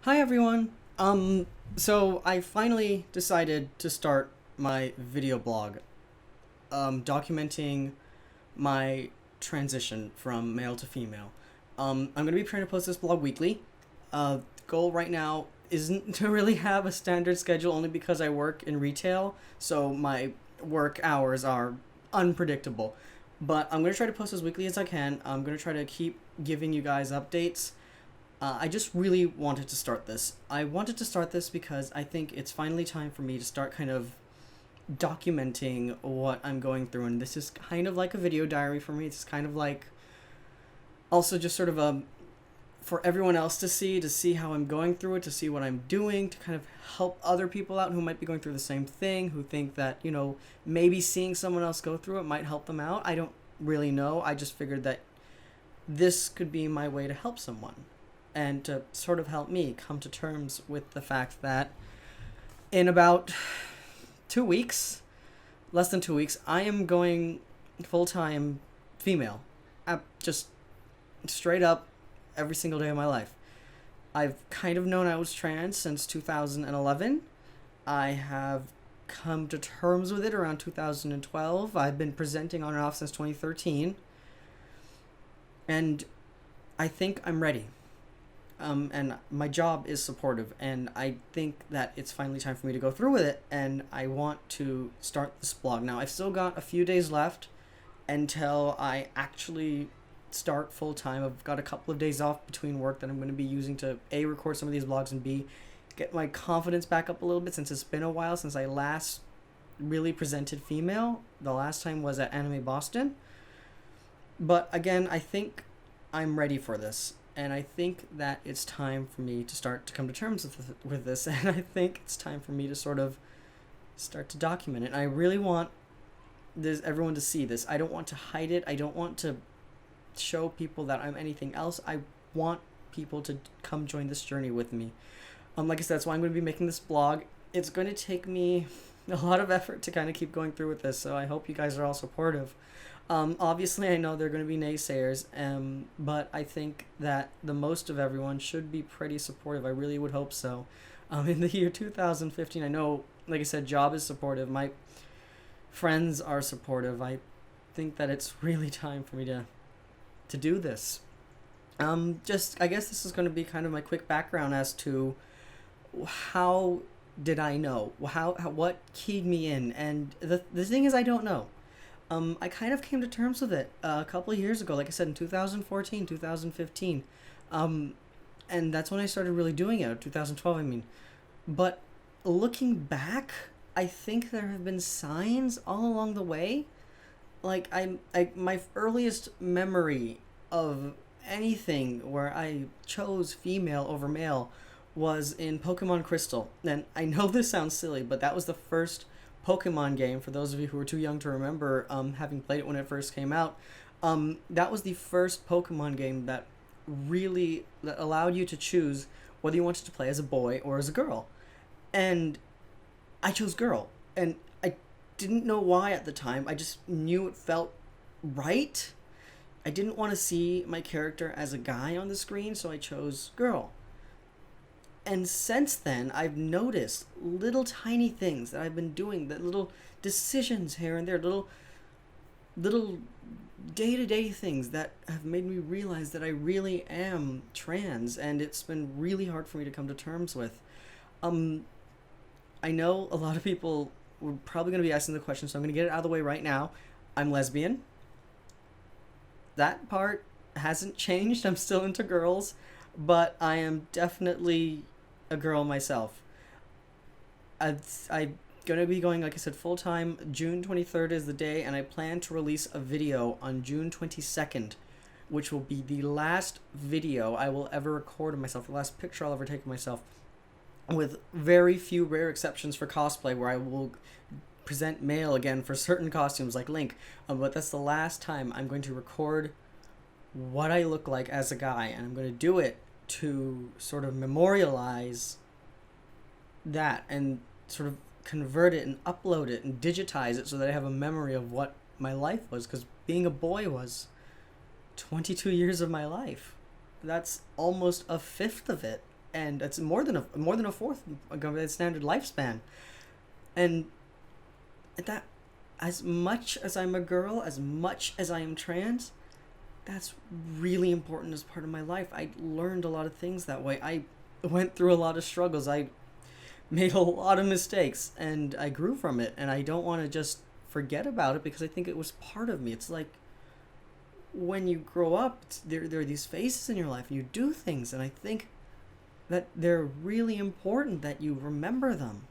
Hi everyone. So I finally decided to start my video blog, documenting my transition from male to female. I'm gonna be trying to post this blog weekly. Goal right now isn't to really have a standard schedule, only because I work in retail, so my work hours are unpredictable. But I'm gonna try to post as weekly as I can. I'm gonna try to keep giving you guys updates. I just really wanted to start this. I wanted to start this because I think it's finally time for me to start kind of documenting what I'm going through. And this is kind of like a video diary for me. It's kind of like also just sort of a for everyone else to see how I'm going through it, to see what I'm doing, to kind of help other people out who might be going through the same thing, who think that, maybe seeing someone else go through it might help them out. I don't really know. I just figured that this could be my way to help someone and to sort of help me come to terms with the fact that in about 2 weeks, less than 2 weeks, I am going full time female. Just straight up every single day of my life. I've kind of known I was trans since 2011. I have come to terms with it around 2012. I've been presenting on and off since 2013. And I think I'm ready. And my job is supportive, and I think that it's finally time for me to go through with it, and I want to start this blog. Now, I've still got a few days left until I actually start full-time. I've got a couple of days off between work that I'm going to be using to A, record some of these vlogs, and B, get my confidence back up a little bit, since it's been a while since I last really presented female. The last time was at Anime Boston. But again, I think I'm ready for this. And I think that it's time for me to start to come to terms with this. And I think it's time for me to sort of start to document it. And I really want everyone to see this. I don't want to hide it. I don't want to show people that I'm anything else. I want people to come join this journey with me. Like I said, that's why I'm going to be making this blog. It's going to take me a lot of effort to kind of keep going through with this. So I hope you guys are all supportive. Obviously, I know there are going to be naysayers, but I think that the most of everyone should be pretty supportive. I really would hope so. In the year 2015, I know, like I said, job is supportive. My friends are supportive. I think that it's really time for me to do this. I guess this is going to be kind of my quick background as to how did I know? What keyed me in? And the thing is, I don't know. I kind of came to terms with it a couple of years ago, like I said, in 2014, 2015. And that's when I started really doing it, 2012, I mean. But looking back, I think there have been signs all along the way. Like, my earliest memory of anything where I chose female over male was in Pokemon Crystal. And I know this sounds silly, but that was the first Pokemon game, for those of you who are too young to remember, having played it when it first came out. That was the first Pokemon game that allowed you to choose whether you wanted to play as a boy or as a girl. And I chose girl. And I didn't know why at the time. I just knew it felt right. I didn't want to see my character as a guy on the screen, so I chose girl. And since then, I've noticed little tiny things that I've been doing, that little decisions here and there, little day-to-day things that have made me realize that I really am trans, and it's been really hard for me to come to terms with. I know a lot of people were probably going to be asking the question, so I'm going to get it out of the way right now. I'm lesbian. That part hasn't changed. I'm still into girls, but I am definitely a girl myself. I'm gonna be going, like I said, full time. June 23rd is the day, and I plan to release a video on June 22nd, which will be the last video I will ever record of myself, the last picture I'll ever take of myself, with very few rare exceptions for cosplay, where I will present male again for certain costumes like Link. But that's the last time I'm going to record what I look like as a guy, and I'm going to do it to sort of memorialize that and sort of convert it and upload it and digitize it so that I have a memory of what my life was, because being a boy was 22 years of my life. That's almost a fifth of it. and it's more than a fourth of the standard lifespan. And that, as much as I'm a girl, as much as I am trans, that's really important as part of my life. I learned a lot of things that way. I went through a lot of struggles. I made a lot of mistakes, and I grew from it, and I don't want to just forget about it because I think it was part of me. It's like when you grow up, there are these phases in your life, and you do things, and I think that they're really important that you remember them.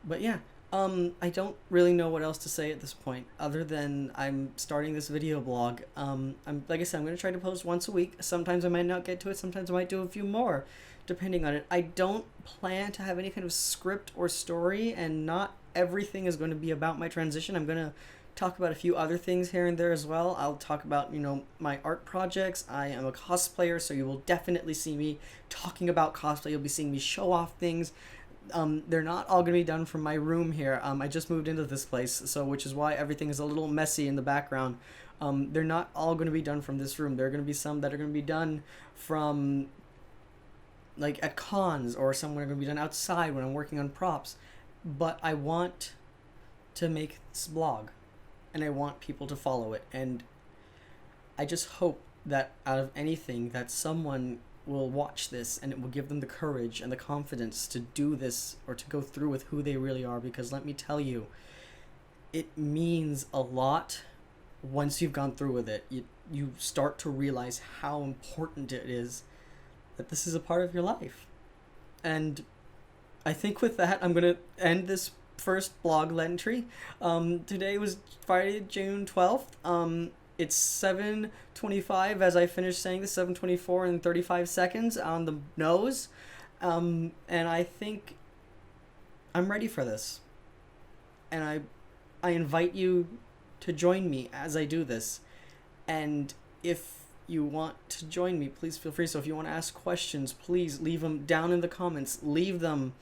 But yeah, I don't really know what else to say at this point, other than I'm starting this video blog. Like I said, I'm going to try to post once a week. Sometimes I might not get to it, sometimes I might do a few more, depending on it. I don't plan to have any kind of script or story, and not everything is going to be about my transition. I'm going to talk about a few other things here and there as well. I'll talk about, my art projects. I am a cosplayer, so you will definitely see me talking about cosplay. You'll be seeing me show off things. They're not all going to be done from my room here. I just moved into this place, so which is why everything is a little messy in the background. They're not all going to be done from this room. There are going to be some that are going to be done from, like, at cons, or some that are going to be done outside when I'm working on props. But I want to make this blog, and I want people to follow it, and I just hope that out of anything that someone will watch this and it will give them the courage and the confidence to do this, or to go through with who they really are, because let me tell you, it means a lot. Once you've gone through with it, you start to realize how important it is that this is a part of your life. And I think with that, I'm going to end this first blog entry. Today was Friday, June 12th. It's 7:25 as I finished saying this, 7:24 and 35 seconds on the nose. And I think I'm ready for this. And I invite you to join me as I do this. And if you want to join me, please feel free. So if you want to ask questions, please leave them down in the comments. Leave them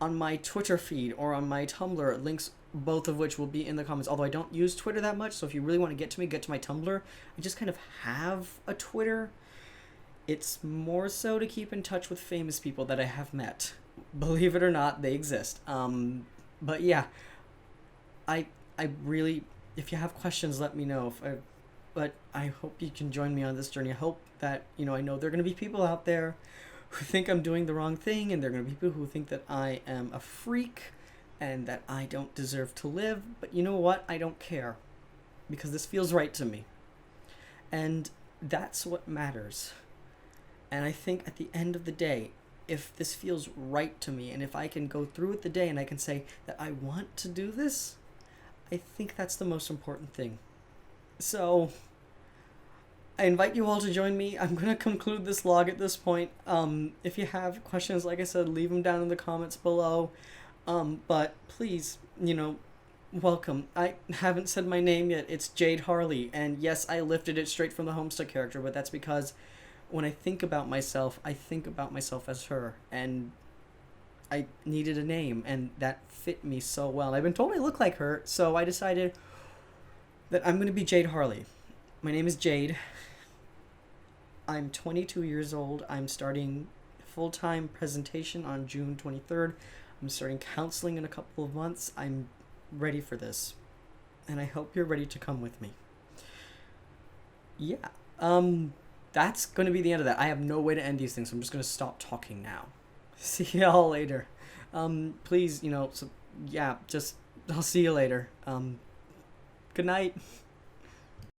on my Twitter feed or on my Tumblr, links both of which will be in the comments. Although I don't use Twitter that much, so if you really want to get to me, get to my Tumblr. I just kind of have a Twitter. It's more so to keep in touch with famous people that I have met. Believe it or not, they exist. But yeah, I really, if you have questions, let me know. But I hope you can join me on this journey. I hope that, I know there are going to be people out there who think I'm doing the wrong thing, and there are going to be people who think that I am a freak and that I don't deserve to live. But you know what? I don't care, because this feels right to me. And that's what matters. And I think at the end of the day, if this feels right to me, and if I can go through with the day and I can say that I want to do this, I think that's the most important thing. So I invite you all to join me. I'm going to conclude this log at this point. If you have questions, like I said, leave them down in the comments below. But please, welcome. I haven't said my name yet. It's Jade Harley. And yes, I lifted it straight from the Homestuck character, but that's because when I think about myself, I think about myself as her. And I needed a name, and that fit me so well. And I've been told I look like her, so I decided that I'm going to be Jade Harley. My name is Jade. I'm 22 years old. I'm starting full-time presentation on June 23rd. I'm starting counseling in a couple of months. I'm ready for this. And I hope you're ready to come with me. Yeah. That's going to be the end of that. I have no way to end these things, so I'm just going to stop talking now. See y'all later. Please, I'll see you later. Good night.